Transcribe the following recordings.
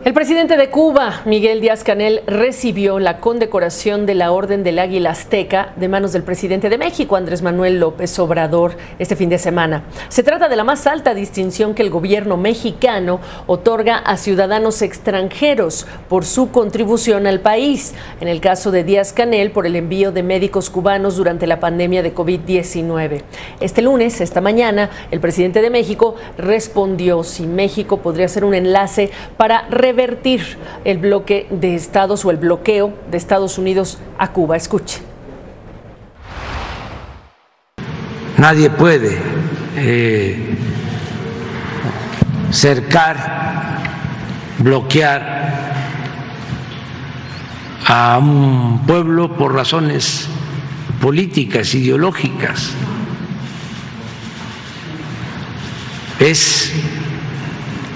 El presidente de Cuba, Miguel Díaz-Canel, recibió la condecoración de la Orden del Águila Azteca de manos del presidente de México, Andrés Manuel López Obrador, este fin de semana. Se trata de la más alta distinción que el gobierno mexicano otorga a ciudadanos extranjeros por su contribución al país. En el caso de Díaz-Canel, por el envío de médicos cubanos durante la pandemia de COVID-19. Este lunes, esta mañana, el presidente de México respondió si México podría hacer un enlace para revertir el bloque de Estados o el bloqueo de Estados Unidos a Cuba. Escuche. Nadie puede cercar, bloquear a un pueblo por razones políticas, ideológicas. Es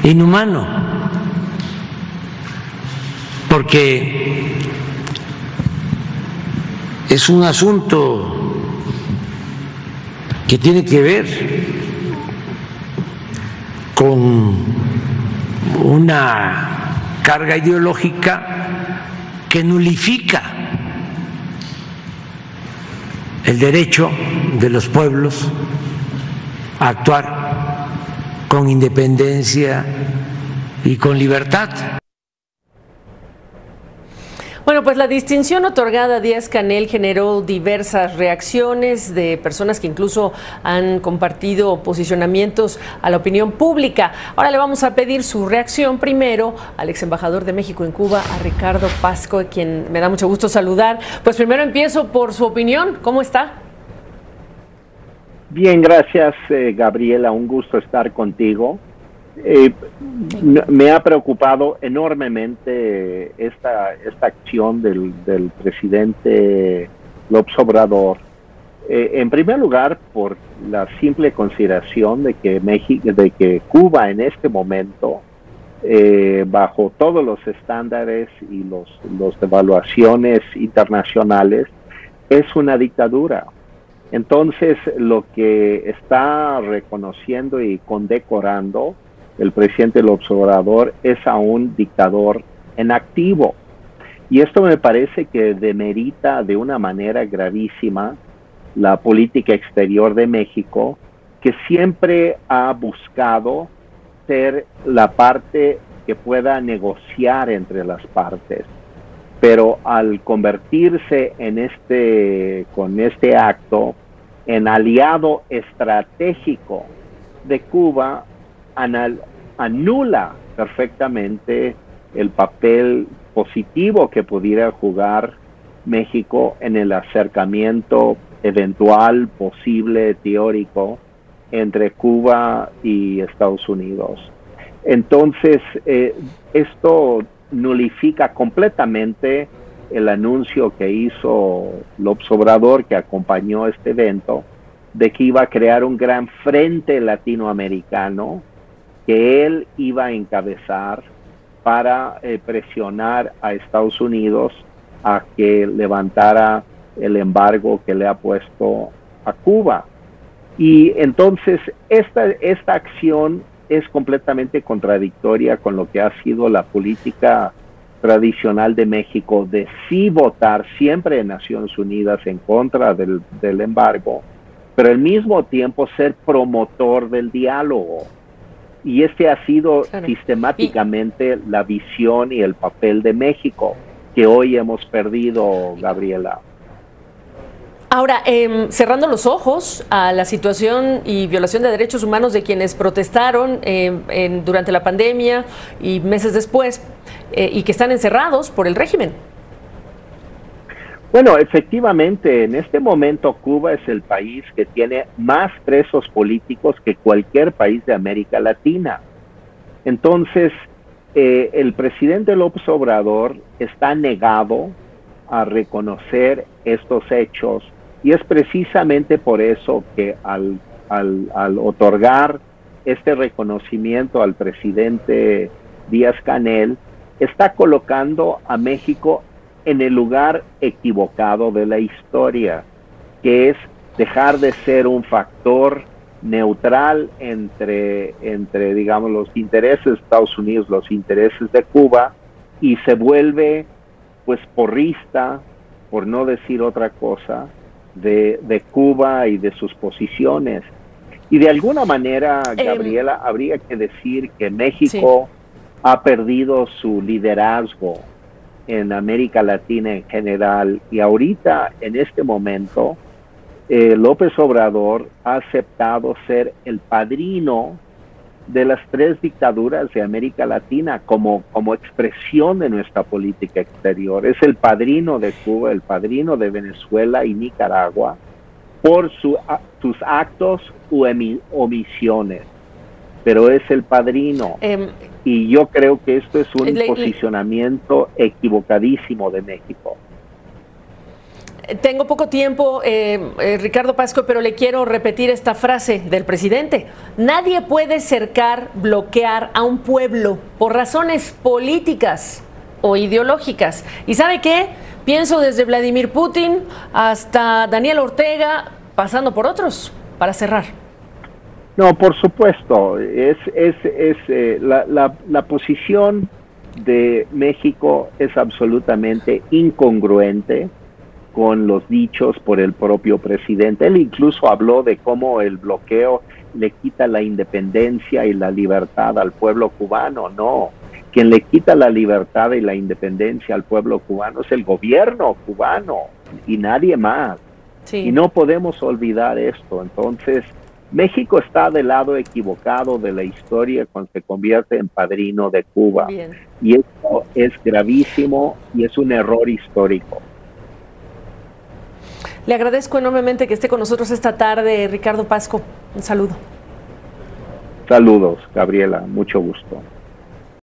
inhumano. Porque es un asunto que tiene que ver con una carga ideológica que nulifica el derecho de los pueblos a actuar con independencia y con libertad. Bueno, pues la distinción otorgada a Díaz-Canel generó diversas reacciones de personas que incluso han compartido posicionamientos a la opinión pública. Ahora le vamos a pedir su reacción primero al ex embajador de México en Cuba, a Ricardo Pasco, quien me da mucho gusto saludar. Pues primero empiezo por su opinión. ¿Cómo está? Bien, gracias, Gabriela. Un gusto estar contigo. Me ha preocupado enormemente esta acción del presidente López Obrador. En primer lugar, por la simple consideración de que Cuba en este momento, bajo todos los estándares y los evaluaciones internacionales, es una dictadura. Entonces, lo que está reconociendo y condecorando el presidente López Obrador es a un dictador en activo. Y esto me parece que demerita de una manera gravísima la política exterior de México, que siempre ha buscado ser la parte que pueda negociar entre las partes. Pero al convertirse con este acto en aliado estratégico de Cuba, anula perfectamente el papel positivo que pudiera jugar México en el acercamiento eventual, posible, teórico, entre Cuba y Estados Unidos. Entonces, esto nulifica completamente el anuncio que hizo López Obrador, que acompañó este evento, de que iba a crear un gran frente latinoamericano que él iba a encabezar para presionar a Estados Unidos a que levantara el embargo que le ha puesto a Cuba. Y entonces esta acción es completamente contradictoria con lo que ha sido la política tradicional de México de sí votar siempre en Naciones Unidas en contra del embargo, pero al mismo tiempo ser promotor del diálogo. Y este ha sido sistemáticamente la visión y el papel de México, que hoy hemos perdido, Gabriela. Ahora, cerrando los ojos a la situación y violación de derechos humanos de quienes protestaron durante la pandemia y meses después, y que están encerrados por el régimen. Bueno, efectivamente, en este momento Cuba es el país que tiene más presos políticos que cualquier país de América Latina. Entonces, el presidente López Obrador está negado a reconocer estos hechos, y es precisamente por eso que al otorgar este reconocimiento al presidente Díaz-Canel, está colocando a México en el lugar equivocado de la historia, que es dejar de ser un factor neutral entre digamos, los intereses de Estados Unidos, los intereses de Cuba, y se vuelve, pues, porrista, por no decir otra cosa, de Cuba y de sus posiciones. Y de alguna manera, Gabriela, habría que decir que México ha perdido su liderazgo en América Latina en general, y ahorita, en este momento, López Obrador ha aceptado ser el padrino de las 3 dictaduras de América Latina como expresión de nuestra política exterior. Es el padrino de Cuba, el padrino de Venezuela y Nicaragua por sus actos u omisiones, pero es el padrino. Y yo creo que esto es un posicionamiento equivocadísimo de México. Tengo poco tiempo, Ricardo Pasco, pero le quiero repetir esta frase del presidente. Nadie puede cercar, bloquear a un pueblo por razones políticas o ideológicas. ¿Y sabe qué? Pienso desde Vladimir Putin hasta Daniel Ortega, pasando por otros, para cerrar. No, por supuesto. La posición de México es absolutamente incongruente con los dichos por el propio presidente. Él incluso habló de cómo el bloqueo le quita la independencia y la libertad al pueblo cubano. No, quien le quita la libertad y la independencia al pueblo cubano es el gobierno cubano y nadie más. Sí. Y no podemos olvidar esto. Entonces, México está del lado equivocado de la historia cuando se convierte en padrino de Cuba. Bien. Y esto es gravísimo y es un error histórico. Le agradezco enormemente que esté con nosotros esta tarde, Ricardo Pasco. Un saludo. Saludos, Gabriela. Mucho gusto.